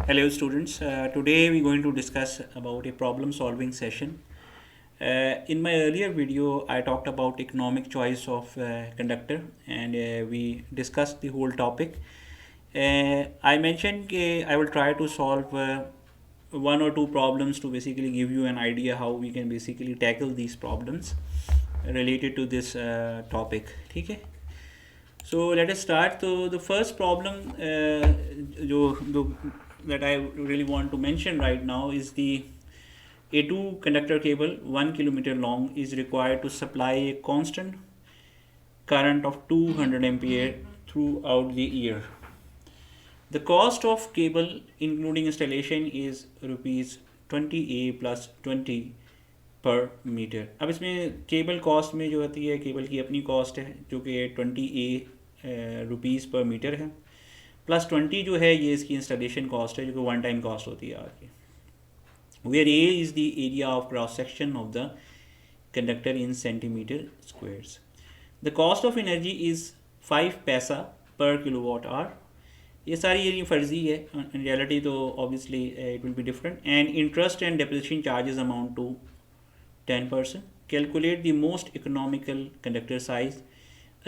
Hello students, today we're going to discuss about a problem solving session. In my earlier video I talked about economic choice of conductor and we discussed the whole topic. I mentioned I will try to solve one or two problems to basically give you an idea how we can basically tackle these problems related to this topic. Okay? So let us start. So the first problem that I really want to mention right now is the A2 conductor cable 1 kilometer long is required to supply a constant current of 200 ampere throughout the year. The cost of cable including installation is rupees 20A plus 20 पर metre. अब इसमें cable cost में जो होती है cable की अपनी cost है जो कि 20 रुपीज़ पर मीटर है, प्लस 20 जो है ये इसकी इंस्टॉलेशन कॉस्ट है जो कि वन टाइम कॉस्ट होती है आपकी. Where A is the area of cross section of the conductor in centimeter squares. The cost of energy is 5 paisa पर किलोवाट आवर. ये सारी ये फर्जी है, इन रियलिटी तो obviously it will be different. And interest and depreciation charges amount to 10%. Calculate the most economical conductor size.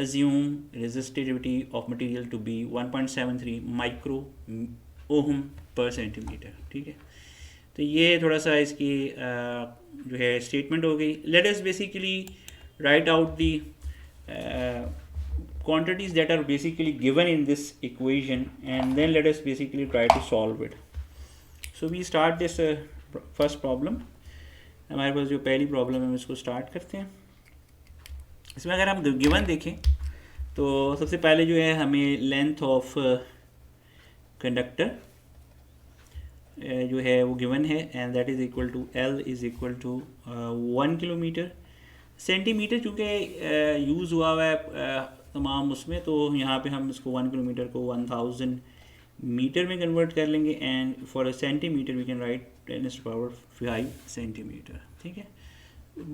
Assume resistivity of material to be 1.73 micro ohm पर centimetre. ठीक है, तो ये थोड़ा सा इसकी जो है स्टेटमेंट हो गई. Let us basically right out the quantities that are basically given in this equation and then let us basically try to solve it. So we start this first problem. हमारे पास जो पहली प्रॉब्लम है हम इसको start करते हैं. इसमें अगर हम गिवन देखें तो सबसे पहले जो है हमें लेंथ ऑफ कंडक्टर जो है वो गिवन है and that is equal to L is equal to 1 kilometer. Centimeter चूँकि यूज़ हुआ है तमाम उसमें, तो यहाँ पे हम इसको 1 किलोमीटर को 1000 मीटर में कन्वर्ट कर लेंगे and for a centimeter we can write 10⁻⁵ centimeter. ठीक है,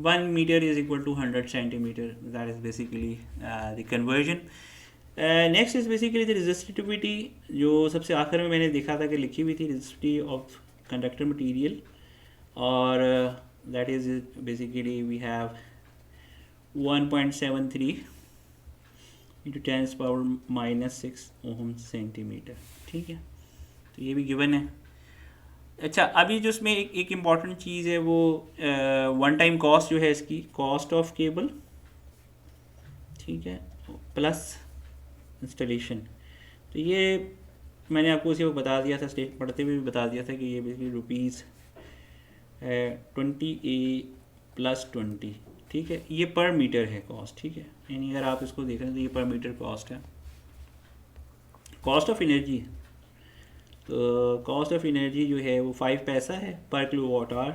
1 meter is equal to 100 centimeter. That is basically the conversion. Next is basically the resistivity, जो सबसे आखिर में मैंने देखा था कि लिखी हुई थी रेजिस्टिविटी ऑफ कंडक्टर मटेरियल, और that is basically we have 1.73 into 10⁻⁻6 ohm centimeter. ठीक है, तो ये भी गिवन है. अच्छा, अभी जो इसमें एक इम्पॉर्टेंट चीज़ है वो वन टाइम कॉस्ट जो है इसकी कॉस्ट ऑफ केबल, ठीक है, प्लस इंस्टॉलेशन. तो ये मैंने आपको इसी को बता दिया था, स्टेट पढ़ते हुए भी बता दिया था कि ये बेसिकली रुपीज़ 20A प्लस 20. ठीक है, ये पर मीटर है कॉस्ट. ठीक है, यानी अगर आप इसको देख रहे हैं तो ये पर मीटर कॉस्ट है. कॉस्ट ऑफ एनर्जी, तो कॉस्ट ऑफ एनर्जी जो है वो 5 पैसा है पर किलोवाट आवर,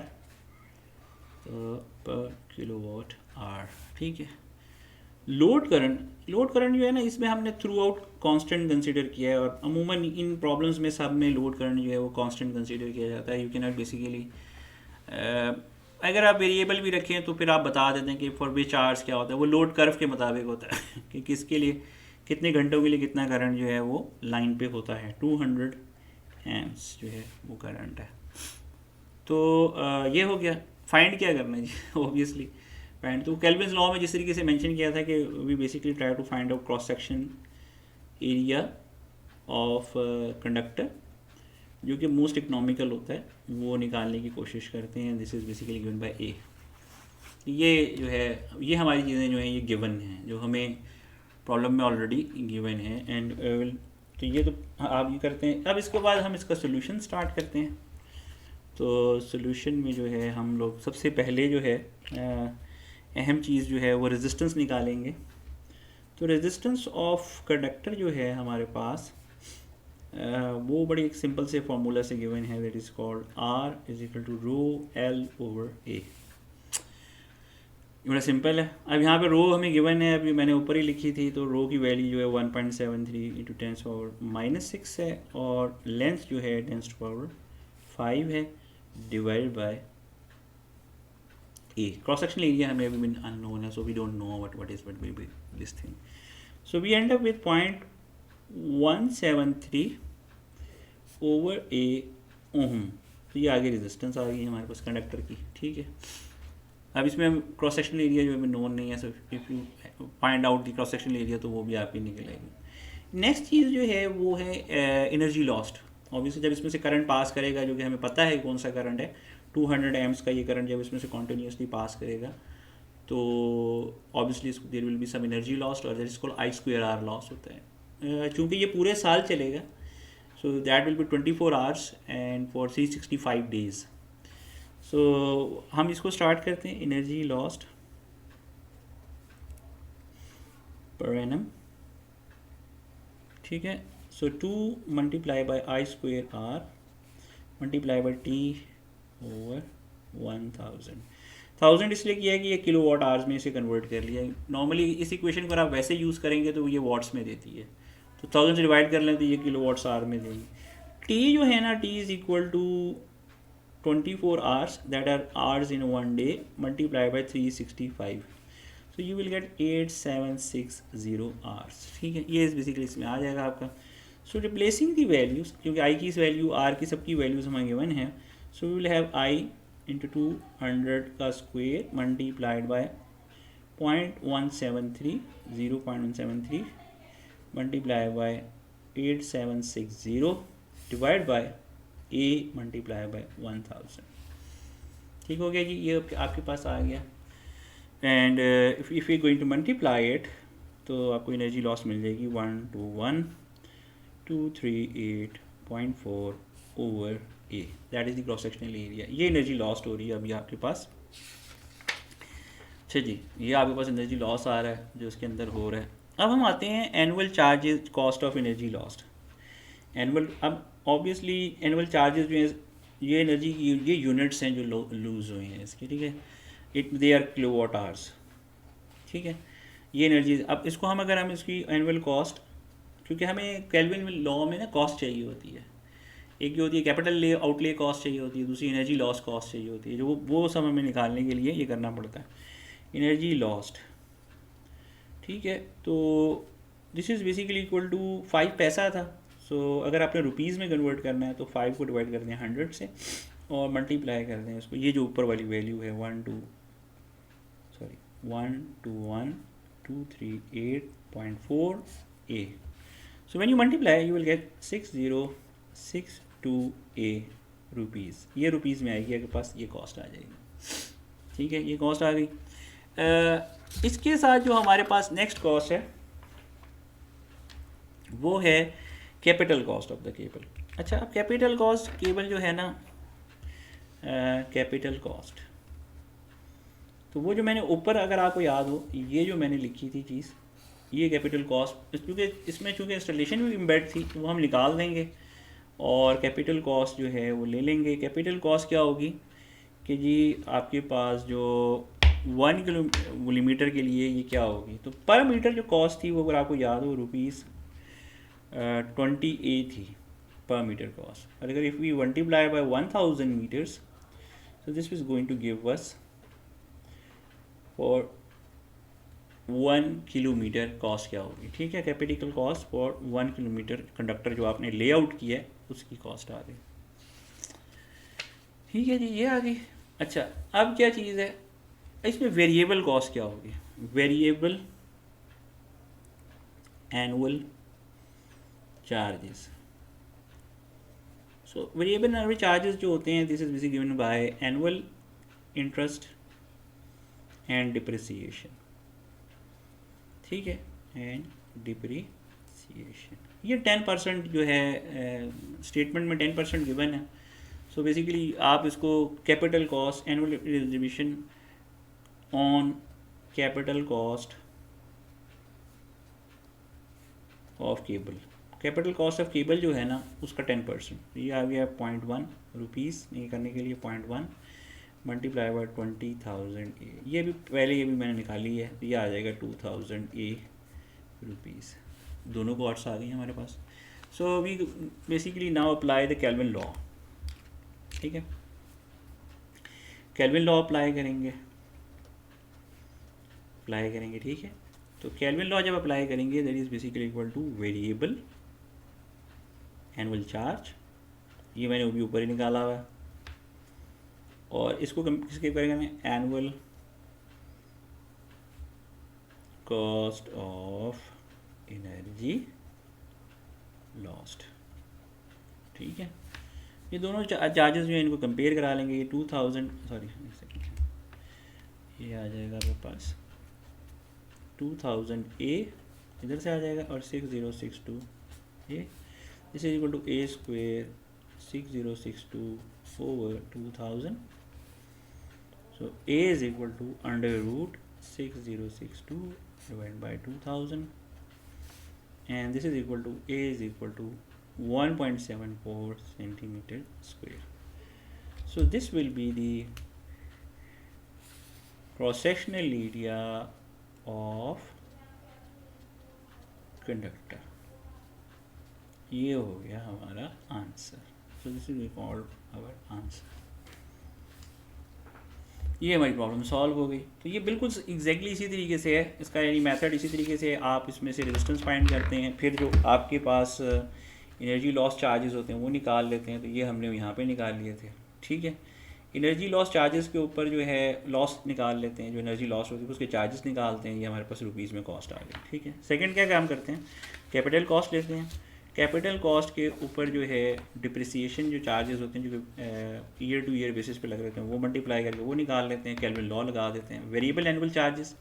पर किलोवाट आवर. ठीक है, लोड करंट जो है ना, इसमें हमने थ्रू आउट कॉन्स्टेंट कंसिडर किया है, और अमूमन इन प्रॉब्लम्स में सब में लोड करंट जो है वो कॉन्स्टेंट कंसिडर किया जाता है. यू कैन नॉट बेसिकली अगर आप वेरिएबल भी रखें तो फिर आप बता देते हैं कि फॉर विच आवर्स क्या होता है, वो लोड कर्व के मुताबिक होता है कि किसके लिए कितने घंटों के लिए कितना करंट जो है वो लाइन पे होता है. 200 एम्प्स जो है वो करंट है. तो ये हो गया. फाइंड क्या करना है जी ऑब्वियसली फाइंड, तो केल्विन्स लॉ में जिस तरीके से मेंशन किया था कि we basically try to find out cross section area of conductor जो कि मोस्ट इकोनॉमिकल होता है वो निकालने की कोशिश करते हैं. This is basically given by A. ये जो है ये हमारी चीज़ें जो हैं ये गिवन हैं, जो हमें प्रॉब्लम में ऑलरेडी गिवन है. एंड तो ये तो आप ये करते हैं. अब इसके बाद हम इसका सोल्यूशन स्टार्ट करते हैं. तो सोल्यूशन में जो है हम लोग सबसे पहले जो है अहम चीज़ जो है वो रेजिस्टेंस निकालेंगे. तो रेजिस्टेंस ऑफ कंडक्टर जो है हमारे पास वो बड़ी एक सिंपल से फार्मूला से गिवन है, that is called R is equal to rho L over A. बड़ा सिंपल है. अब यहाँ पे रो हमें गिवन है, अभी मैंने ऊपर ही लिखी थी, तो रो की वैल्यू जो है 1.73 इंटू 10⁻⁻6 है, और लेंथ जो है 10⁻5 है divide by A. Cross sectional area हमें अभी भी अननोन है, so we don't know what is what will be this thing. So we end up with 0.173 over A ohm. तो ये आगे रेजिस्टेंस आ गई है हमारे पास कंडक्टर की, ठीक है। अब इसमें हम क्रॉस सेक्शनल एरिया जो हमें नोन नहीं है, सो if you find out the cross sectional area तो वो भी आपकी निकल आएगी। नेक्स्ट चीज़ जो है वो है एनर्जी लॉस्ट। ऑब्वियसली जब इसमें से करंट पास करेगा, जो कि हमें पता है कौन सा करंट है, 200 एम्स का ये करंट जब इसमें से कॉन्टीन्यूसली पास करेगा तो obviously there will be some energy lost, और that is called I²R loss होता है। चूँकि ये पूरे साल चलेगा, so that will be 24 hours and for 365 days. So हम इसको स्टार्ट करते हैं, एनर्जी लॉस्ट पर एनम, ठीक है। सो 2 multiply by I²R multiply by T over 1000 इसलिए किया है कि ये किलो वाट आवर्स में इसे कन्वर्ट कर लिया है। नॉर्मली इस इक्वेशन को आप वैसे यूज़ करेंगे तो ये वाट्स में देती है, तो 1000 से डिवाइड कर लें तो ये किलो वाट्स आवर में देंगे। टी जो है ना, T is equal to 24 hours that are hours in one day multiply by 365, so you will get 8760 hours, ठीक है। ये बेसिकली इसमें आ जाएगा आपका। सो रिप्लेसिंग दी वैल्यूज़, क्योंकि आई की इस वैल्यू, आर की सबकी वैल्यूज़ हमें गिवन है, so we will have I into 200 का square multiplied by 0.173 multiply by 8760 divide by a multiply by 1000, ठीक हो गया जी। ये आपके पास आ गया। And if you going to multiply it तो आपको एनर्जी लॉस मिल जाएगी 121,238.4 over A, that is the cross sectional area. ये एनर्जी लॉस्ट हो रही है अभी आपके पास। अच्छा जी, ये आपके पास एनर्जी लॉस आ रहा है जो इसके अंदर हो रहा है। अब हम आते हैं annual charges, cost of energy lost. Annual, अब ऑब्वियसली एनुअल चार्जेस जो है, ये एनर्जी की ये यूनिट्स हैं जो लूज़ हुए हैं इसके, ठीक है। दे आर किलोवाट आवर्स, ठीक है। ये एनर्जी, अब इसको हम अगर हम इसकी एनुअल कॉस्ट, क्योंकि हमें केल्विन लॉ में ना कॉस्ट चाहिए होती है, एक जो होती है कैपिटल आउटले कॉस्ट चाहिए होती है, दूसरी एनर्जी लॉस कॉस्ट चाहिए होती है, जो वो सब हमें निकालने के लिए ये करना पड़ता है, एनर्जी लॉस्ट, ठीक है। तो this is basically equal to 5 paisa था। सो अगर आपने रुपीज़ में कन्वर्ट करना है तो 5 को डिवाइड कर दें 100 से और मल्टीप्लाई कर दें उसको, ये जो ऊपर वाली वैल्यू है 121,238.4 A। So when you multiply you will gate 6062 A rupees. ये रुपीज़ में आएगी, आपके पास ये कॉस्ट आ जाएगी, ठीक है। ये कॉस्ट आ गई। इसके साथ जो हमारे पास नेक्स्ट कॉस्ट है वो है capital cost of the cable. अच्छा, अब कैपिटल कॉस्ट केबल जो है ना, कैपिटल कॉस्ट, तो वो जो मैंने ऊपर, अगर आपको याद हो, ये जो मैंने लिखी थी चीज़, ये कैपिटल कॉस्ट, क्योंकि इसमें चूँकि इंस्टॉलेशन भी इम्बेड थी तो वो हम निकाल देंगे और कैपिटल कॉस्ट जो है वो ले लेंगे। कैपिटल कॉस्ट क्या होगी कि जी आपके पास जो 1 किलोमीटर के लिए ये क्या होगी, तो पर मीटर जो कॉस्ट थी वो अगर आपको याद हो ₹20 थी पर मीटर कॉस्ट। और अगर if we multiply by 1000 meters, so this is going to give us for 1 kilometer cost क्या होगी, ठीक है। Capital cost for 1 kilometer conductor जो आपने लेआउट किया है उसकी कॉस्ट आ गई, ठीक है जी, ये आ गई। अच्छा, अब क्या चीज़ है इसमें, वेरिएबल कॉस्ट क्या होगी, variable annual charges. So variable annual charges जो होते हैं, this is basically given by annual interest and depreciation, ठीक है, एंड डिप्रिसिएशन। ये 10% जो है स्टेटमेंट में 10% गिवन है। सो बेसिकली आप इसको capital cost, annual distribution on capital cost of cable, capital cost of cable जो है ना उसका 10%, ये आ गया 0.1 रुपीज़, ये करने के लिए 0.1 मल्टीप्लाई बाय 20,000 ए, ये भी पहले ये भी मैंने निकाली है, तो ये आ जाएगा 2000 ए रुपीज़। दोनों कॉस्ट्स आ गई हैं हमारे पास। So we basically now apply the Kelvin law, ठीक है। केल्विन लॉ अप्लाई करेंगे, ठीक है। तो केल्विन लॉ जब अप्लाई करेंगे, that is basically equal to variable annual charge ये मैंने अभी ऊपर ही निकाला हुआ है। और इसको किसके करेंगे, annual cost of energy lost. ठीक है, ये दोनों चार्जेस जो है इनको कंपेयर करा लेंगे। ये 2000 सॉरी ये आ जाएगा आपके पास 2000 ए इधर से आ जाएगा और 6062 A, this is equal to A square 6062 over 2000। So A is equal to under root 6062 divided by 2000 and this is equal to a is equal to 1.74 centimeter square. So this will be the cross sectional area of conductor. ये हो गया हमारा answer. So this is called our answer. ये हमारी problem solve हो गई। तो ये बिल्कुल एग्जैक्टली इसी तरीके से है इसका, यानी मेथड इसी तरीके से आप इसमें से रेजिस्टेंस फाइंड करते हैं, फिर जो आपके पास एनर्जी लॉस चार्जेस होते हैं वो निकाल लेते हैं। तो ये हमने यहाँ पे निकाल लिए थे। ठीक है, एनर्जी लॉस चार्जेस के ऊपर जो है लॉस निकाल लेते हैं, जो एनर्जी लॉस होती है उसके चार्जेस निकालते हैं। ये हमारे पास रुपीज़ में कॉस्ट आ गई। ठीक है, सेकंड क्या काम करते हैं, कैपिटल कॉस्ट लेते हैं। कैपिटल कॉस्ट के ऊपर जो है डिप्रिसिएशन जो चार्जेस होते हैं जो ईयर टू ईयर बेसिस पे लग रहे हैं वो मल्टीप्लाई करके वो निकाल लेते हैं, केल्विन लॉ लगा देते हैं। Variable annual charges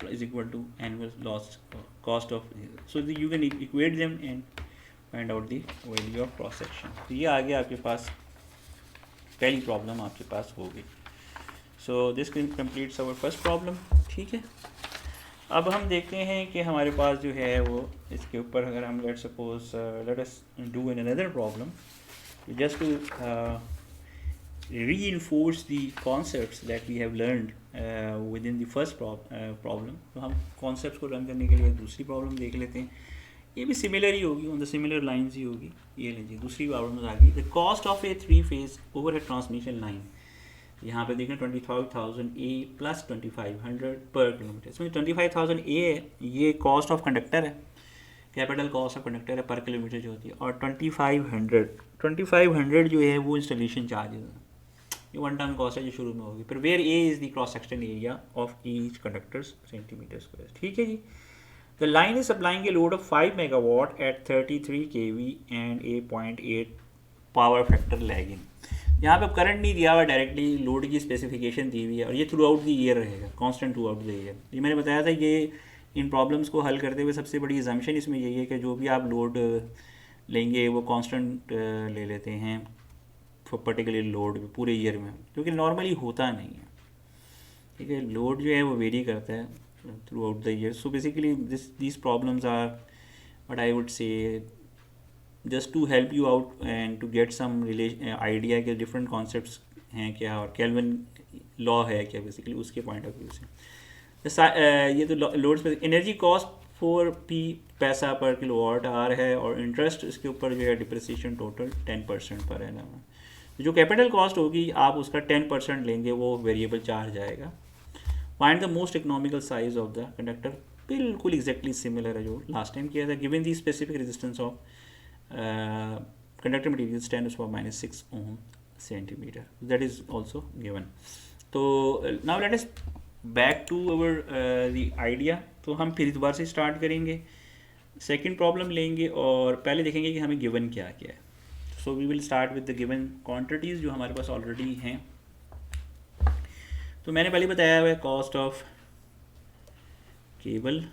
is equal to annual loss cost of, so you can equate them and find out the value of cross section. तो ये आगे आपके पास पहली प्रॉब्लम आपके पास हो गई। So this completes our first problem. ठीक है, अब हम देखते हैं कि हमारे पास जो है वो इसके ऊपर अगर हम let suppose let us do in another problem just to reinforce the concepts that we have learned within the first problem। तो हम concepts को रन करने के लिए दूसरी प्रॉब्लम देख लेते हैं। ये भी सिमिलर ही होगी, ऑन द सिमिलर लाइंस ही होगी। ये लीजिए दूसरी प्रॉब्लम आ गई, the cost of A 3-phase overhead transmission line. यहाँ पे देखें 25,000 ए प्लस 2500 पर किलोमीटर। इसमें 25,000 ए है, ये कॉस्ट ऑफ कंडक्टर है, कैपिटल कॉस्ट ऑफ कंडक्टर है पर किलोमीटर जो होती है। और 2500 जो है वो इंस्टॉलेशन चार्जेस है, ये वन टाइम कॉस्ट है जो शुरू में होगी। फिर where A is the cross section area of each conductors centimetre square. ठीक है जी, the line is supplying a load of 5 megawatt at 33 kV and 8.8 power factor lagging. यहाँ पे करंट नहीं दिया हुआ डायरेक्टली, लोड की स्पेसिफिकेशन दी हुई है और ये थ्रू आउट द ईयर रहेगा, constant throughout the year. ये मैंने बताया था, ये इन प्रॉब्लम्स को हल करते हुए सबसे बड़ी एजम्पशन इसमें यही है कि जो भी आप लोड लेंगे वो कांस्टेंट ले लेते हैं पर्टिकुलर लोड पूरे ईयर में, क्योंकि नॉर्मली होता नहीं है। ठीक है, लोड जो है वो वेरी करता है throughout the year. So basically this problems are what I would say just to help you out and to get some idea के डिफरेंट कॉन्सेप्ट्स हैं क्या और केल्विन लॉ है क्या, बेसिकली उसके पॉइंट ऑफ व्यू से। ये तो लोड्स पे एनर्जी कॉस्ट 4p पैसा पर किलोवाट आवर है और इंटरेस्ट इसके ऊपर जो है डिप्रिसिएशन टोटल 10% पर है ना। जो कैपिटल कॉस्ट होगी आप उसका 10% लेंगे, वो वेरिएबल चार्ज आएगा। Find the most economical size of the conductor, बिल्कुल एग्जैक्टली सिमिलर है जो लास्ट टाइम किया था। Given the specific resistance of conductor material stands for -6 ohm centimeter, that is also given. तो now let us back to our the idea। तो हम फिर दोबारा से स्टार्ट करेंगे, सेकंड प्रॉब्लम लेंगे और पहले देखेंगे कि हमें गिवन क्या क्या है। So we will start with the given quantities जो हमारे पास ऑलरेडी हैं। तो मैंने पहले बताया हुआ है cost of cable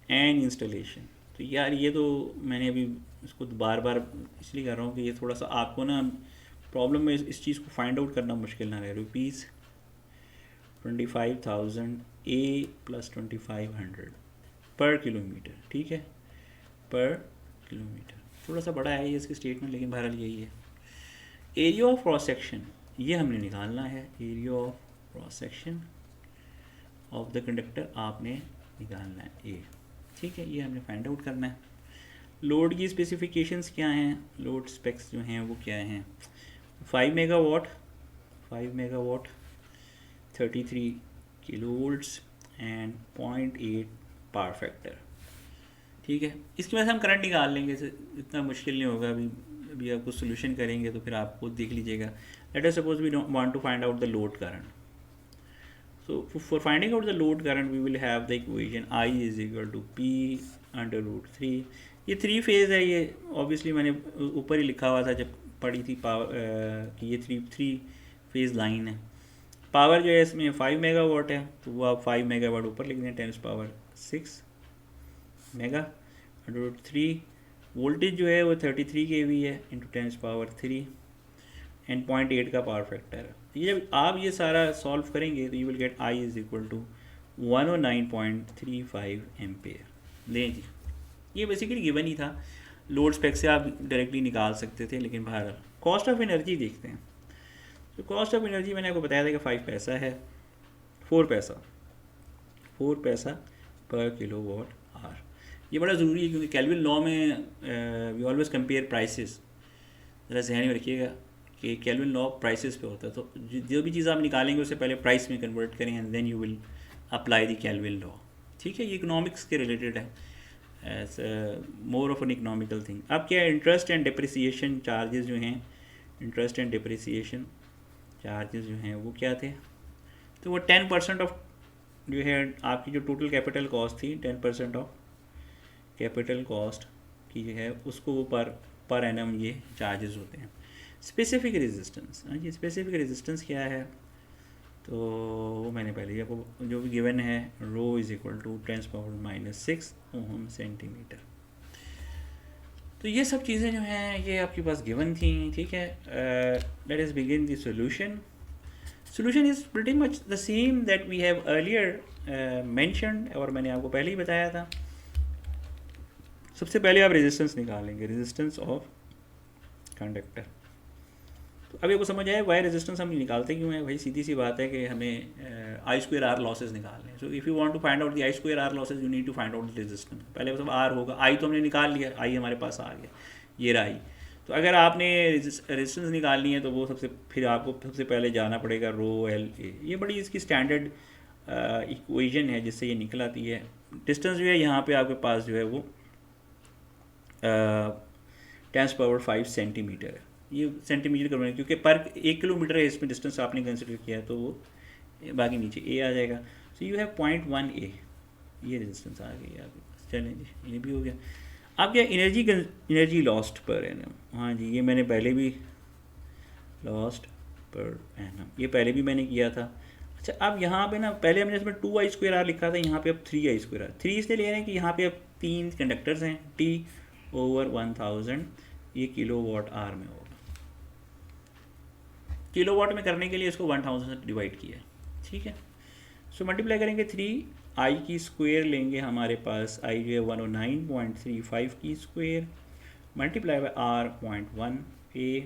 and installation. तो यार ये तो मैंने अभी इसको बार बार इसलिए कर रहा हूँ कि ये थोड़ा सा आपको ना प्रॉब्लम में इस चीज़ को फाइंड आउट करना मुश्किल ना रहे। रुपीज़ 25,000 ए प्लस 2500 पर किलोमीटर। ठीक है, पर किलोमीटर थोड़ा सा बड़ा है ये इसकी स्टेटमेंट, लेकिन बहरहाल यही है। एरिया ऑफ क्रॉस सेक्शन ये हमने निकालना है, area of cross section of the conductor आपने निकालना है ए। ठीक है, ये हमने फाइंड आउट करना है। लोड की स्पेसिफिकेशंस क्या हैं, लोड स्पेक्स जो हैं वो क्या हैं। 5 megawatt 33 kilovolts and 0.8 power factor. ठीक है, इसकी वजह से हम करंट निकाल लेंगे, इतना मुश्किल नहीं होगा। अभी भी आपको सोल्यूशन करेंगे तो फिर आप खुद देख लीजिएगा. Let us suppose we want to find out the load current. So for finding out the load current, we will have the equation I is equal to P under root 3. ये three phase है. ये obviously मैंने ऊपर ही लिखा हुआ था जब पढ़ी थी पावर कि ये थ्री फेज़ लाइन है. पावर जो है इसमें 5 मेगावाट है, तो वो आप 5 मेगावाट ऊपर लिख दें, 10⁻6 मेगा रूट 3. वोल्टेज जो है वो 33 kV है इंटू 10⁻3 एंड 0.8 का पावर फैक्टर है. ये जब आप ये सारा सॉल्व करेंगे तो you will get I is equal to 109.35 ampere. लें जी, ये बेसिकली गिवन ही था. लोड स्पेक से आप डायरेक्टली निकाल सकते थे, लेकिन बहरहाल कॉस्ट ऑफ एनर्जी देखते हैं. तो कॉस्ट ऑफ एनर्जी मैंने आपको बताया था कि 5 पैसा है, 4 पैसा पर किलोवाट आवर. ये बड़ा ज़रूरी है क्योंकि केल्विन लॉ में वी ऑलवेज कंपेयर प्राइसेस. ज़रा ज़हन में रखिएगा कि केल्विन लॉ प्राइसेस पे होता है, तो जो भी चीज़ आप निकालेंगे उससे पहले प्राइस में कन्वर्ट करें and then you will apply the Kelvin law. ठीक है, ये इकोनॉमिक्स के रिलेटेड है, as more of an economical thing. अब क्या है, इंटरेस्ट एंड डिप्रिसिएशन चार्जेस जो हैं, इंटरेस्ट एंड डिप्रिसिएशन चार्जेस जो हैं वो क्या थे, तो वो 10% ऑफ जो है आपकी जो टोटल कैपिटल कॉस्ट थी, 10% ऑफ कैपिटल कॉस्ट की जो है उसको पर एनम ये चार्जेस होते हैं. स्पेसिफिक रेजिस्टेंस, हाँ जी, स्पेसिफिक रेजिस्टेंस क्या है, तो वो मैंने पहले ही आपको जो भी गिवन है, rho is equal to 10⁻⁻6 ohm centimeter. तो ये सब चीज़ें जो हैं ये आपके पास गिवन थी. ठीक है, let us begin the solution. Solution is pretty much the same that we have earlier mentioned, और मैंने आपको पहले ही बताया था. सबसे पहले आप रेजिस्टेंस निकालेंगे, रेजिस्टेंस ऑफ कंडक्टर. तो अभी आपको समझ आया वाई रेजिस्टेंस हम निकालते क्यों हैं. भाई सीधी सी बात है कि हमें I²R लॉसेज निकालने हैं. So if you want to find out the I²R losses, you need to find out the resistance. पहले मतलब R होगा, I तो हमने निकाल लिया, I हमारे पास आ गया, ये रहा I. तो अगर आपने रेजिस्टेंस निकालनी है तो वो फिर आपको सबसे पहले जाना पड़ेगा रो एल ए. ये बड़ी इसकी स्टैंडर्ड इक्वेशन है जिससे ये निकल आती है. डिस्टेंस जो है यहाँ पे आपके पास जो है वो 10⁻5 सेंटीमीटर है. ये सेंटीमीटर करवाएंगे क्योंकि पर 1 किलोमीटर है इसमें डिस्टेंस आपने कंसिडर किया है, तो वो बाकी नीचे ए आ जाएगा. सो यू हैव 0.1 ए, ये रेजिस्टेंस आ गई आपके पास. चलें जी, ये भी हो गया. अब क्या, एनर्जी लॉस्ट पर एनम. हाँ जी, ये मैंने पहले भी लॉस्ट पर एनम, ये पहले भी मैंने किया था. अच्छा, अब यहाँ पे ना पहले हमने इसमें 2I²R लिखा था, यहाँ पे अब 3I²R. 3 इसलिए ले रहे हैं कि यहाँ पे अब 3 कंडक्टर्स हैं, T/1000 ये किलोवाट आवर में होगा. किलोवाट में करने के लिए इसको 1000 से डिवाइड किया. ठीक है, सो मल्टीप्लाई करेंगे 3I की स्क्वायर लेंगे, हमारे पास I जो है 109.35 की square multiply by R 0.1 A,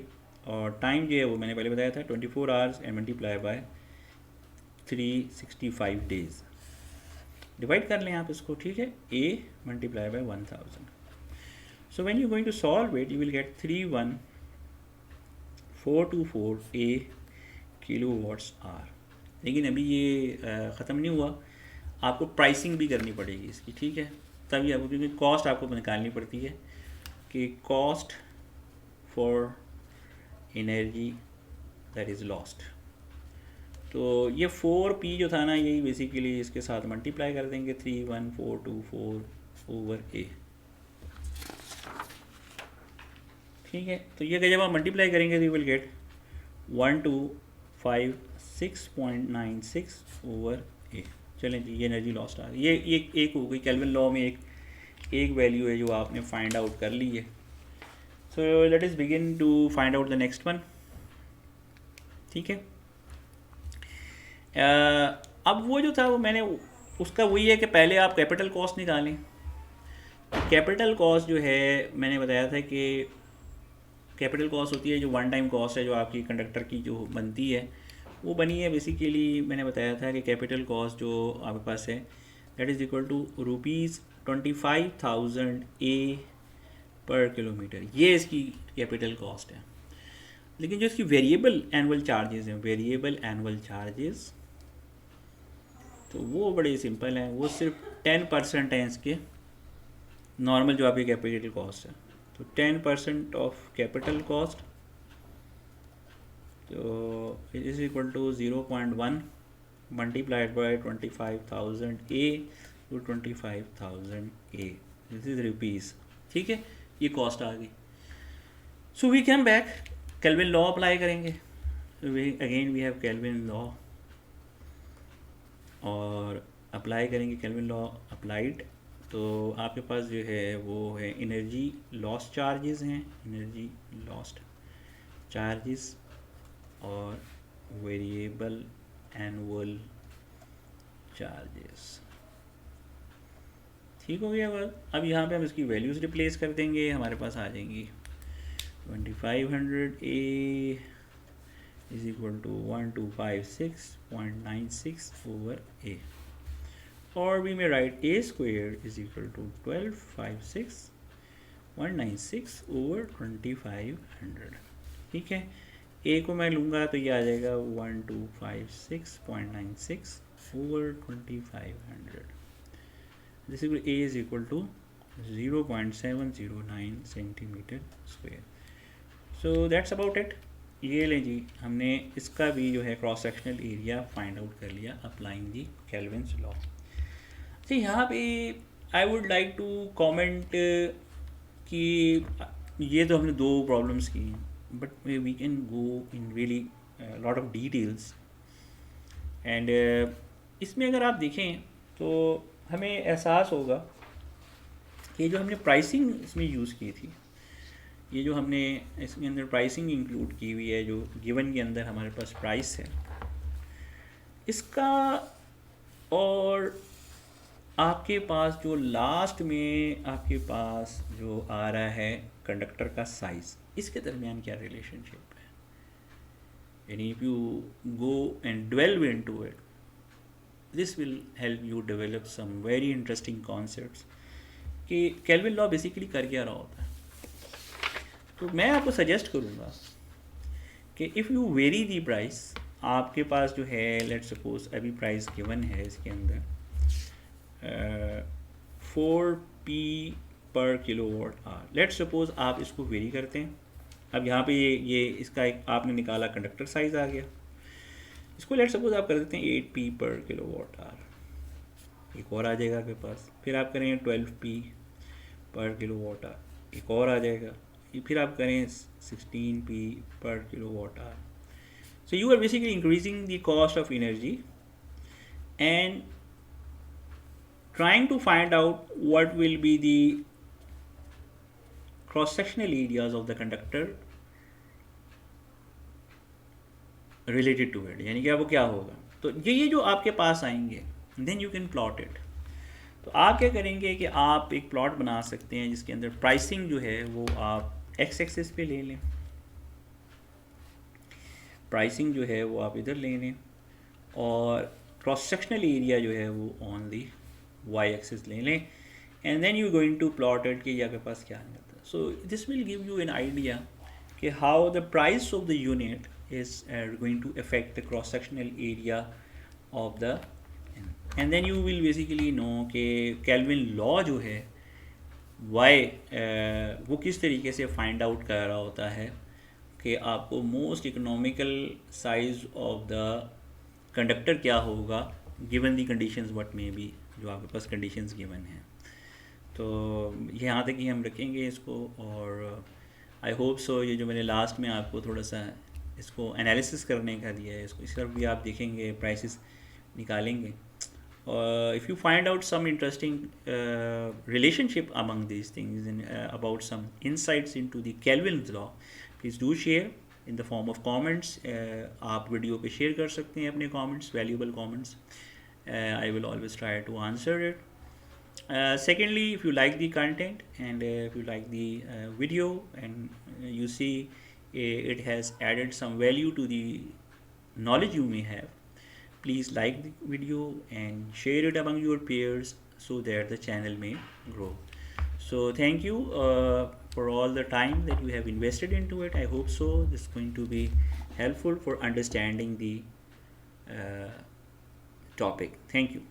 और टाइम जो है वो मैंने पहले बताया था 24 hours and multiply by 365 days. Divide कर लें आप इसको. ठीक है, A multiply by 1000. So when you're going to solve it, you will get 31424 A kilowatts hour. लेकिन अभी ये ख़त्म नहीं हुआ, आपको प्राइसिंग भी करनी पड़ेगी इसकी. ठीक है, तभी आपको, क्योंकि कॉस्ट आपको निकालनी पड़ती है कि cost for energy that is lost. तो ये 4P जो था ना, यही बेसिकली इसके साथ मल्टीप्लाई कर देंगे 31424 ओवर A. ठीक है, तो ये जब आप मल्टीप्लाई करेंगे तो यू विल गेट 1256.96 ओवर ए. चलें जी, ये एनर्जी लॉस्ट आ गई. ये एक हो गई. केल्विन लॉ में एक वैल्यू है जो आपने फाइंड आउट कर ली है. So let us begin to find out the next one. ठीक है, अब वो जो था वो मैंने उसका वही है कि पहले आप कैपिटल कॉस्ट निकालें. कैपिटल कॉस्ट जो है मैंने बताया था कि कैपिटल कॉस्ट होती है जो वन टाइम कॉस्ट है, जो आपकी कंडक्टर की जो बनती है वो बनी है. बेसिकली मैंने बताया था कि कैपिटल कॉस्ट जो आपके पास है that is equal to ₹25,000 A per kilometer. ये इसकी कैपिटल कॉस्ट है. लेकिन जो इसकी वेरिएबल एनुअल चार्जेस हैं, वेरिएबल एनुअल चार्जेस, तो वो बड़े सिंपल हैं. वो सिर्फ 10% हैं इसके नॉर्मल जो आपकी कैपिटल कॉस्ट है. तो 10% ऑफ कैपिटल कॉस्ट, तो it is equal to 0.1 multiplied by 25,000 A to 25,000 A, this is rupees, ठीक है, ये कॉस्ट आ गई। So we came back, Kelvin law apply करेंगे, again we have Kelvin law और अप्लाई करेंगे केल्विन लॉ अप्लाइड। तो आपके पास जो है वो है एनर्जी लॉस चार्जेस हैं, एनर्जी लॉस्ट चार्जेस और वेरिएबल एनुअल चार्जेस, ठीक हो गया बात। अब यहाँ पे हम इसकी वैल्यूज़ रिप्लेस कर देंगे, हमारे पास आ जाएंगी 2500 a is equal to 1256.96 over a, और वी में write a square is equal to 1256.96 over 2500, ठीक है। ए को मैं लूँगा तो ये आ जाएगा 1256.96 over 2500, this is a is equal to 0.709 centimetre square. So that's about it. ये लें जी, हमने इसका भी जो है cross sectional area find out कर लिया अप्लाइंग दी केल्विन्स लॉ। तो यहाँ पे I would like to comment कि ये तो हमने दो प्रॉब्लम्स की हैं, but we can go in really lot of details and इसमें अगर आप देखें तो हमें एहसास होगा कि जो हमने प्राइसिंग इसमें यूज़ की थी, ये जो हमने इसके अंदर प्राइसिंग इंक्लूड की हुई है, जो गिवन के अंदर हमारे पास प्राइस है इसका, और आपके पास जो लास्ट में आपके पास जो आ रहा है कंडक्टर का साइज़, इसके दरमियान क्या रिलेशनशिप है। यानी if you go and dwell into it, this will help you develop some very interesting concepts कि केल्विन लॉ बेसिकली कर क्या रहा होता है। तो मैं आपको सजेस्ट करूँगा कि if you very the price, आपके पास जो है लेट सपोज अभी प्राइस गिवन है इसके अंदर 4p पर किलोवाट आवर, लेट सपोज आप इसको वेरी करते हैं। अब यहाँ पे ये इसका एक आपने निकाला कंडक्टर साइज़ आ गया, इसको लेट सपोज आप कर देते हैं 8p पर किलोवाट आवर, एक और आ जाएगा आपके पास। फिर आप करें 12p पर किलोवाट आवर, एक और आ जाएगा। फिर आप करें 16p पर kilowatt hour. So you are basically increasing the cost of energy and trying to find out what will be the cross-sectional areas of the conductor related to it, यानी कि वो क्या होगा। तो ये जो आपके पास आएंगे then you can plot it। तो आप क्या करेंगे कि आप एक प्लॉट बना सकते हैं जिसके अंदर प्राइसिंग जो है वो आप एक्स एक्सिस पे ले लें, प्राइसिंग जो है वो आप इधर ले लें, और क्रॉस सेक्शनल एरिया जो है वो ऑन दी वाई एक्सिस ले लें, and then you going to plot it कि ये आपके पास क्या मिलता है। So this will give you an idea कि how the price of the unit is going to affect the cross sectional area of the, and then you will basically know कि Kelvin law जो है Y वो किस तरीके से find out कर रहा होता है कि आपको most economical size of the conductor क्या होगा given the conditions what may be, जो आपके पास कंडीशंस गिवन हैं। तो यहाँ तक ही हम रखेंगे इसको, और आई होप सो ये जो मैंने लास्ट में आपको थोड़ा सा इसको एनालिसिस करने का दिया है, इसको इस तरफ भी आप देखेंगे, प्राइसेस निकालेंगे, और if you find out some interesting relationship among these things and about some insights into the Kelvin's law, please do share in the form of comments। आप वीडियो पे शेयर कर सकते हैं अपने comments, valuable comments। I will always try to answer it। Secondly, if you like the content and if you like the video and you see it has added some value to the knowledge you may have, please like the video and share it among your peers so that the channel may grow। So thank you for all the time that you have invested into it। I hope so this is going to be helpful for understanding the topic। Thank you।